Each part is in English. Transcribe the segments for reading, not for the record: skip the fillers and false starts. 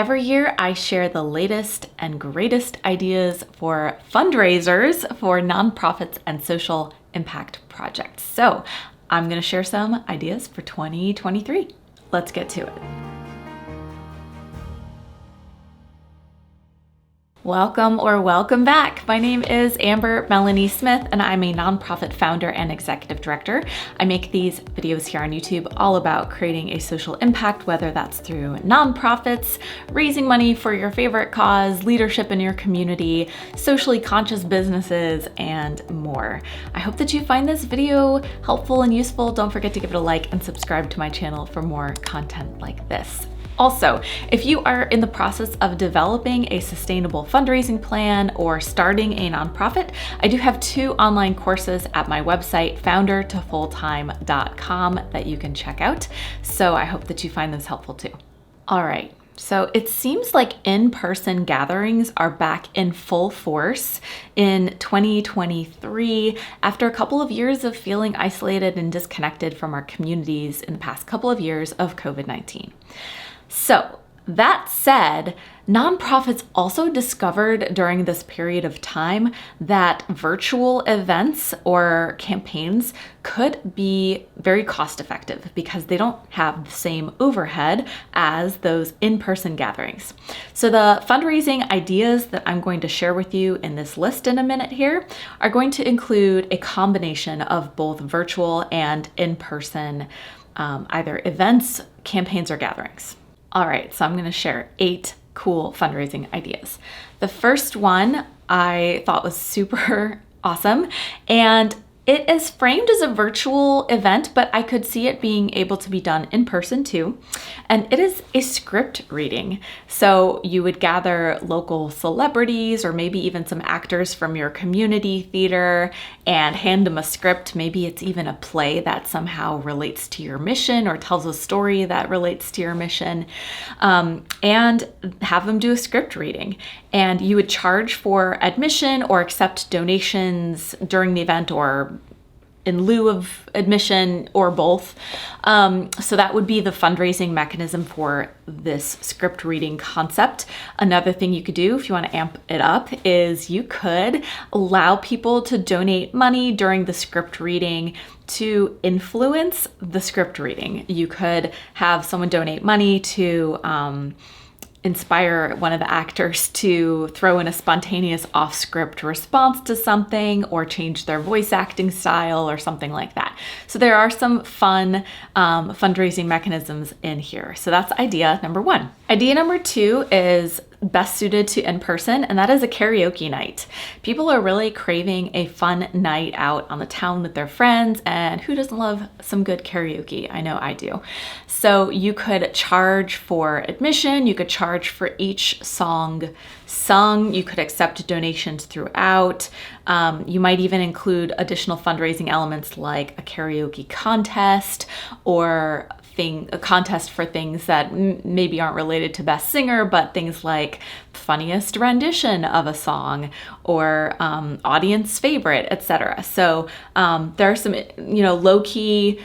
Every year, I share the latest and greatest ideas for fundraisers for nonprofits and social impact projects. So I'm going to share some ideas for 2023. Let's get to it. Welcome back. My name is Amber Melanie Smith, and I'm a nonprofit founder and executive director. I make these videos here on YouTube all about creating a social impact, whether that's through nonprofits, raising money for your favorite cause, leadership in your community, socially conscious businesses, and more. I hope that you find this video helpful and useful. Don't forget to give it a like and subscribe to my channel for more content like this. Also, if you are in the process of developing a sustainable fundraising plan or starting a nonprofit, I do have 2 online courses at my website, foundertofulltime.com, that you can check out. So I hope that you find this helpful too. All right. So it seems like in-person gatherings are back in full force in 2023 after a couple of years of feeling isolated and disconnected from our communities in the past couple of years of COVID-19. So that said, nonprofits also discovered during this period of time that virtual events or campaigns could be very cost effective because they don't have the same overhead as those in-person gatherings. So the fundraising ideas that I'm going to share with you in this list in a minute here are going to include a combination of both virtual and in-person either events, campaigns, or gatherings. All right, so I'm going to share 8 cool fundraising ideas. The first one I thought was super awesome, and it is framed as a virtual event, but I could see it being able to be done in person too. And it is a script reading. So you would gather local celebrities or maybe even some actors from your community theater and hand them a script. Maybe it's even a play that somehow relates to your mission or tells a story that relates to your mission, and have them do a script reading. And you would charge for admission or accept donations during the event or in lieu of admission or both. So that would be the fundraising mechanism for this script reading concept. Another thing you could do if you want to amp it up is you could allow people to donate money during the script reading to influence the script reading. You could have someone donate money to inspire one of the actors to throw in a spontaneous off-script response to something or change their voice acting style or something like that. So there are some fun fundraising mechanisms in here. So that's idea number 1. Idea number 2 is best suited to in-person, and that is a karaoke night. People are really craving a fun night out on the town with their friends, and who doesn't love some good karaoke? I know I do. So you could charge for admission, you could charge for each song sung, you could accept donations throughout. You might even include additional fundraising elements like a karaoke contest or a contest for things that maybe aren't related to best singer, but things like funniest rendition of a song or audience favorite, etc. So there are some, low-key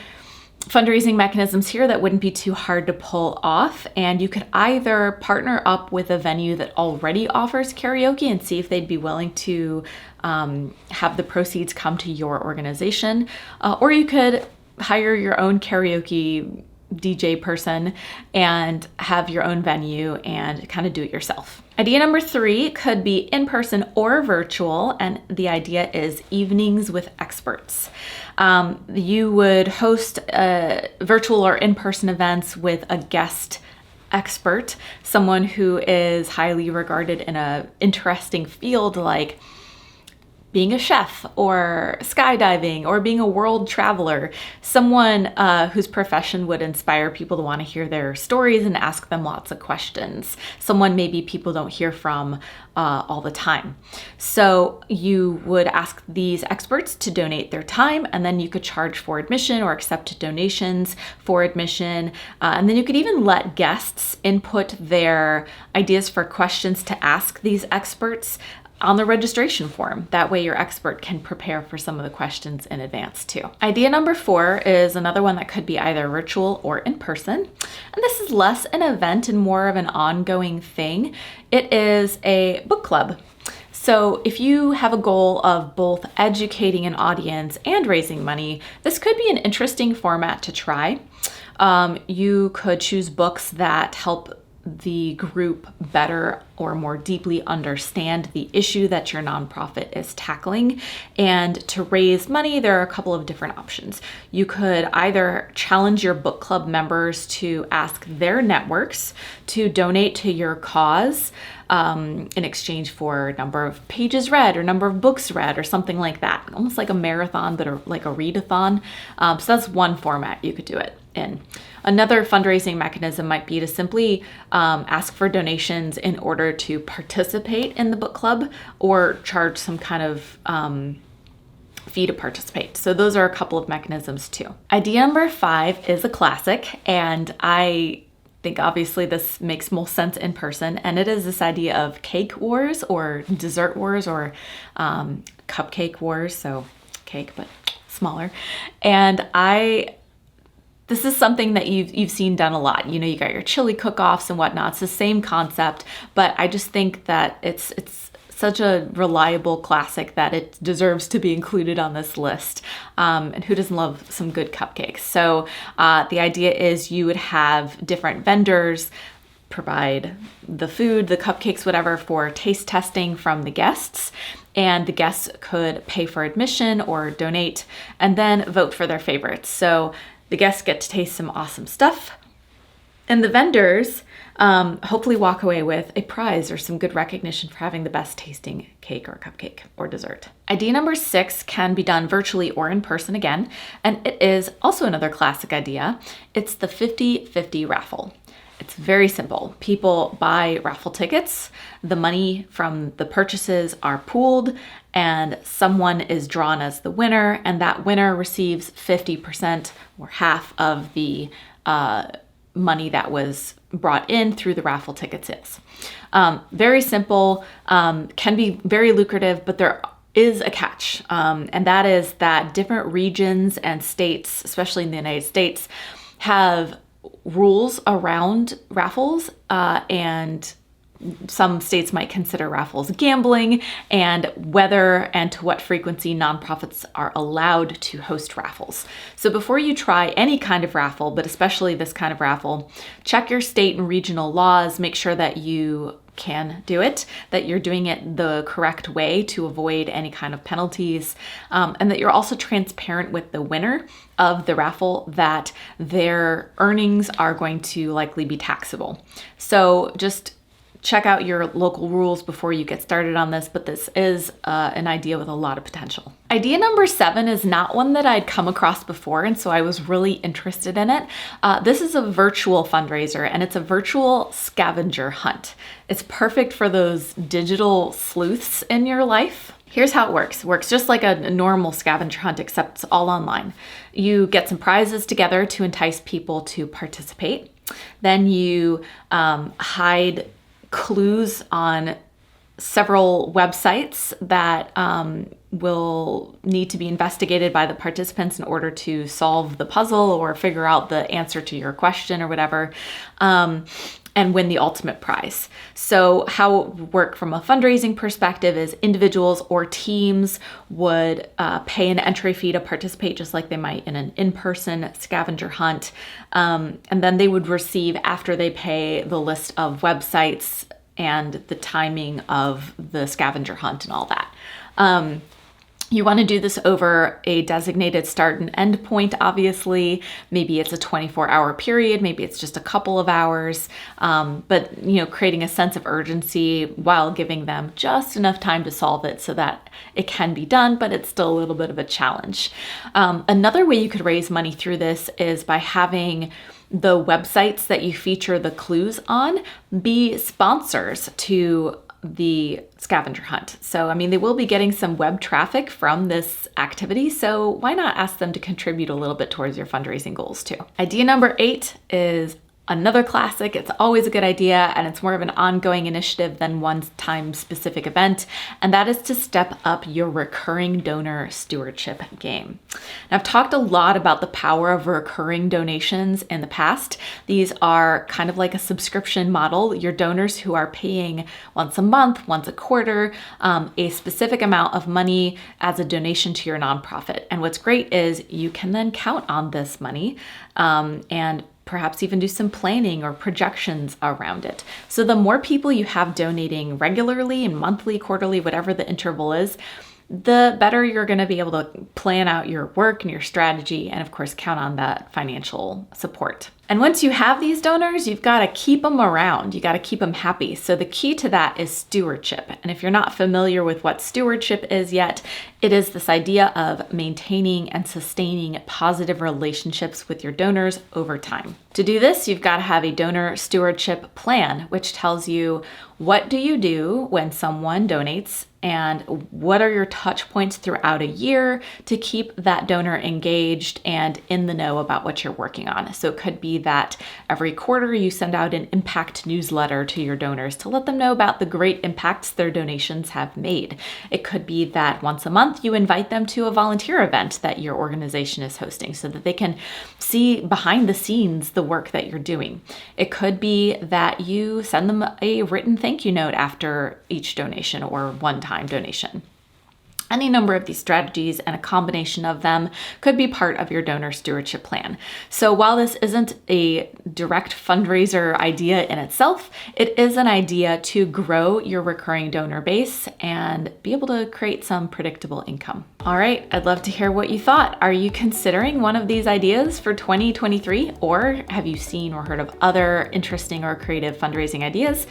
fundraising mechanisms here that wouldn't be too hard to pull off. And you could either partner up with a venue that already offers karaoke and see if they'd be willing to have the proceeds come to your organization, or you could hire your own karaoke DJ person and have your own venue and kind of do it yourself. Idea number 3 could be in-person or virtual, and the idea is evenings with experts. You would host virtual or in-person events with a guest expert, someone who is highly regarded in an interesting field like being a chef or skydiving or being a world traveler, someone whose profession would inspire people to want to hear their stories and ask them lots of questions, someone maybe people don't hear from all the time. So you would ask these experts to donate their time, and then you could charge for admission or accept donations for admission. And then you could even let guests input their ideas for questions to ask these experts on the registration form. That way your expert can prepare for some of the questions in advance too. Idea number 4 is another one that could be either virtual or in person. And this is less an event and more of an ongoing thing. It is a book club. So if you have a goal of both educating an audience and raising money, this could be an interesting format to try. You could choose books that help the group better or more deeply understand the issue that your nonprofit is tackling. And to raise money, there are a couple of different options. You could either challenge your book club members to ask their networks to donate to your cause in exchange for number of pages read or number of books read or something like that. Almost like a marathon, but like a readathon. So that's one format you could do it in. Another fundraising mechanism might be to simply ask for donations in order to participate in the book club or charge some kind of fee to participate. So those are a couple of mechanisms too. Idea number 5 is a classic, and I think obviously this makes most sense in person, and it is this idea of cake wars or dessert wars or cupcake wars, so cake but smaller. And this is something that you've seen done a lot. You know, you got your chili cook-offs and whatnot. It's the same concept, but I just think that it's such a reliable classic that it deserves to be included on this list. And who doesn't love some good cupcakes? So the idea is you would have different vendors provide the food, the cupcakes, whatever, for taste testing from the guests. And the guests could pay for admission or donate and then vote for their favorites. So the guests get to taste some awesome stuff. And the vendors hopefully walk away with a prize or some good recognition for having the best tasting cake or cupcake or dessert. Idea number 6 can be done virtually or in person again. And it is also another classic idea. It's the 50-50 raffle. It's very simple. People buy raffle tickets. The money from the purchases are pooled and someone is drawn as the winner, and that winner receives 50% or half of the money that was brought in through the raffle ticket sales. Very simple, can be very lucrative, but there is a catch, and that is that different regions and states, especially in the United States, have rules around raffles, and some states might consider raffles gambling, and whether and to what frequency nonprofits are allowed to host raffles. So before you try any kind of raffle, but especially this kind of raffle, check your state and regional laws, make sure that you can do it, that you're doing it the correct way to avoid any kind of penalties, and that you're also transparent with the winner of the raffle that their earnings are going to likely be taxable. So just check out your local rules before you get started on this, but this is an idea with a lot of potential. Idea number 7 is not one that I'd come across before, and so I was really interested in it. This is a virtual fundraiser, and it's a virtual scavenger hunt. It's perfect for those digital sleuths in your life. Here's how it works. It works just like a normal scavenger hunt, except it's all online. You get some prizes together to entice people to participate. Then you hide clues on several websites that will need to be investigated by the participants in order to solve the puzzle or figure out the answer to your question or whatever, and win the ultimate prize. So how it would work from a fundraising perspective is individuals or teams would pay an entry fee to participate just like they might in an in-person scavenger hunt. And then they would receive, after they pay, the list of websites and the timing of the scavenger hunt and all that. You want to do this over a designated start and end point, obviously. Maybe it's a 24-hour period, maybe it's just a couple of hours, but creating a sense of urgency while giving them just enough time to solve it so that it can be done, but it's still a little bit of a challenge. Another way you could raise money through this is by having the websites that you feature the clues on be sponsors to the scavenger hunt. So, they will be getting some web traffic from this activity, so why not ask them to contribute a little bit towards your fundraising goals too? Idea number 8 is Another classic, it's always a good idea, and it's more of an ongoing initiative than one-time specific event, and that is to step up your recurring donor stewardship game. Now, I've talked a lot about the power of recurring donations in the past. These are kind of like a subscription model. Your donors who are paying once a month, once a quarter, a specific amount of money as a donation to your nonprofit. And what's great is you can then count on this money and perhaps even do some planning or projections around it. So the more people you have donating regularly and monthly, quarterly, whatever the interval is, the better you're going to be able to plan out your work and your strategy, and of course, count on that financial support. And once you have these donors, you've got to keep them around. You got to keep them happy. So the key to that is stewardship. And if you're not familiar with what stewardship is yet, it is this idea of maintaining and sustaining positive relationships with your donors over time. To do this, you've got to have a donor stewardship plan, which tells you what do you do when someone donates and what are your touch points throughout a year to keep that donor engaged and in the know about what you're working on. So it could be that every quarter you send out an impact newsletter to your donors to let them know about the great impacts their donations have made. It could be that once a month you invite them to a volunteer event that your organization is hosting so that they can see behind the scenes the work that you're doing. It could be that you send them a written thank you note after each donation or one-time donation. Any number of these strategies and a combination of them could be part of your donor stewardship plan. So while this isn't a direct fundraiser idea in itself, it is an idea to grow your recurring donor base and be able to create some predictable income. All right, I'd love to hear what you thought. Are you considering one of these ideas for 2023, or have you seen or heard of other interesting or creative fundraising ideas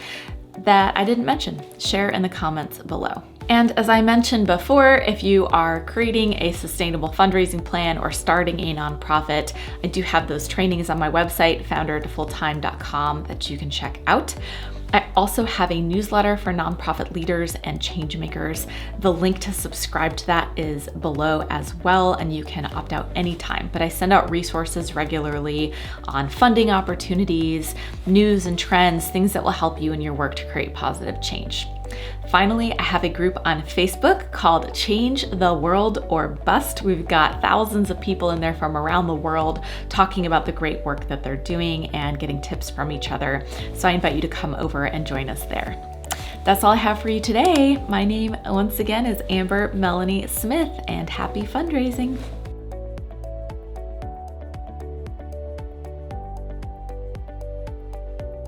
that I didn't mention? Share in the comments below. And as I mentioned before, if you are creating a sustainable fundraising plan or starting a nonprofit, I do have those trainings on my website, foundertofulltime.com, that you can check out. I also have a newsletter for nonprofit leaders and changemakers. The link to subscribe to that is below as well, and you can opt out anytime. But I send out resources regularly on funding opportunities, news and trends, things that will help you in your work to create positive change. Finally, I have a group on Facebook called Change the World or Bust. We've got thousands of people in there from around the world talking about the great work that they're doing and getting tips from each other. So I invite you to come over and join us there. That's all I have for you today. My name, once again, is Amber Melanie Smith, and happy fundraising.